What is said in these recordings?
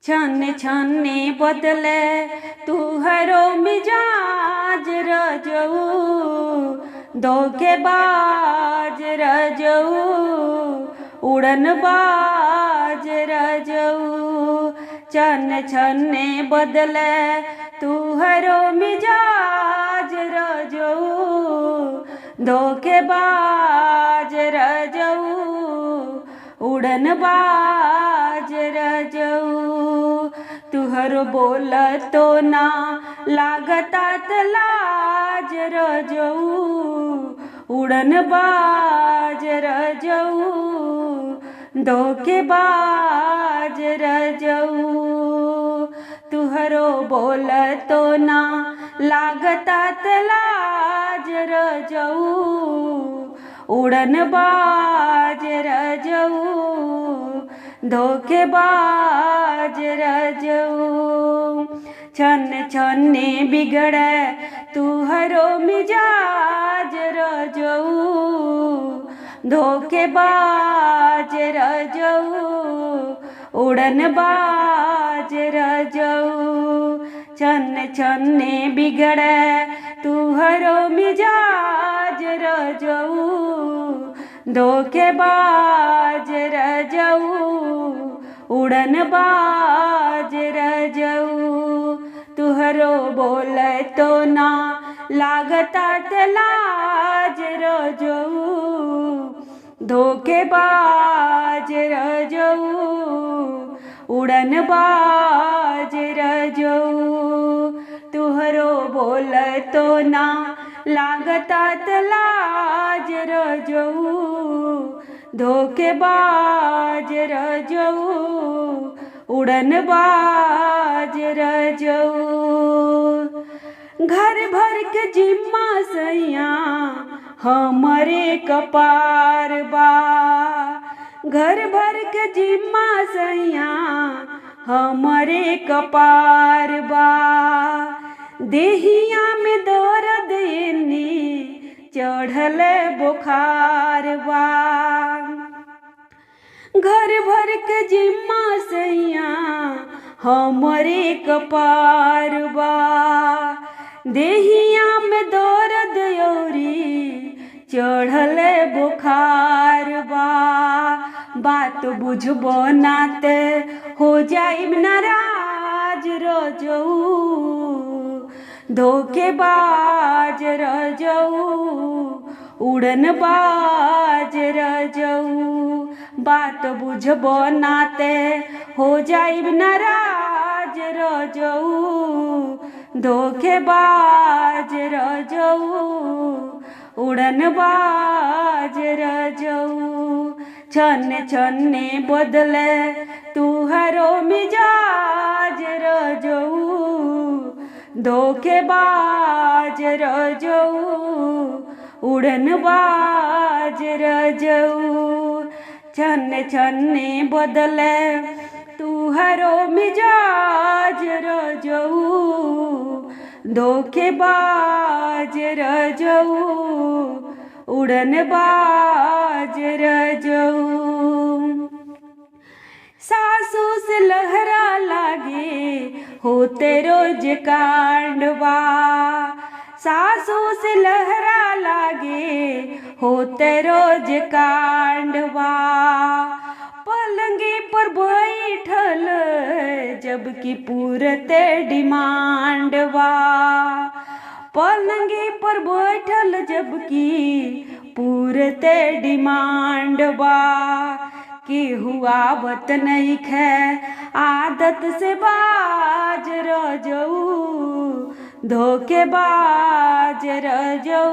छन छने बदले तुहरो मिजाज रजऊ, धोखेबाज रजऊ, उड़नबाज रजऊ। छन छने बदले तुहरो मिजाज रजऊ, धोखेबाज रजऊ, उड़नबाज रजऊ। तुहरो बोल तो ना लागता लाज रजऊ, उड़नबाज रजऊ, धोखेबाज रजऊ। तुहरो बोल तो ना लागता लाज रजऊ, उड़नबाज रजऊ, धोखेबाज रजऊ। छन छने बिगड़े तुहरो मिजाज रजऊ, धोखेबाज रजऊ, उड़नबाज रजऊ। छन छने बिगड़े तुहरो मिजाज रजऊ, धोखेबाज रजऊ, उड़नबाज रजऊ। तुहरो बोल तो ना लागता लाज रजऊ, धोखेबाज रजऊ, उड़नबाज रजऊ। तुहरो बोल तो ना लागता लाज रजऊ, धोखेबाज रजऊ, उड़नबाज रजऊ। घर भर के जिम्मा सैया हमरे कपार बा, घर भर के जिम्मा सैया हमरे कपार बा। देहिया में दर्द एनी चढ़ल बुखार बा, घर भर के जिम्मा सैया हमरे कपार बा। देहिया में दर्द औरी चढ़ल बुखार बा। बात बुझबो नाते हो जाइब नाराज रजऊ, धोखेबाज रजऊ, उड़नबाज रजऊ। बात बुझबो नाते हो जाइब नाराज रजऊ, धोखेबाज रजऊ, उड़नबाज रजऊ। छन छने बदले तुहरो मिजाज रजऊ, धोखेबाज रजऊ, उड़नबाज रजऊ। छन छने बदले तुहरो मिजाज रजऊ, धोखेबाज रजऊ, उड़नबाज रजऊ। सासू से लहरा लागे होते रोज कांडवा, सासू से लहरा लागे होते रोज कांडवा। पलंगे पर बैठल जबकि पूरते डिमांडवा, पलंगे पर बैठल जबकि पूरते डिमांडवा। केहू आवत नइखे आदत से बाज रजऊ, धोखेबाज रजऊ,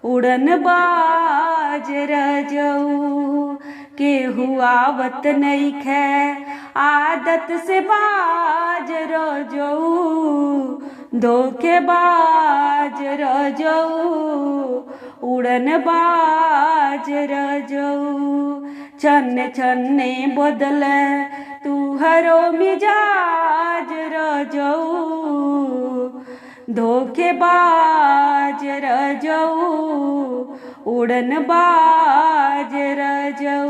उड़नबाज रजऊ। केहू आवत नइखे आदत से बाज रजऊ, धोखेबाज रजऊ, उड़नबाज रजऊ। छन छने बदले तुहरो मिजाज रजऊ, धोखेबाज रजऊ, उड़नबाज रजऊ,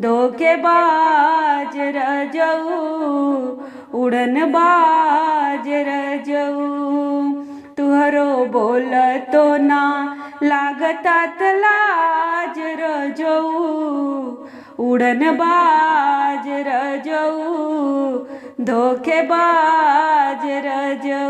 धोखेबाज रजऊ। रजऊ उड़न बाज रजऊ तुहरो बोल तो ना लागता तलाज रजऊ उड़न बाज रजऊ धोखेबाज रजऊ।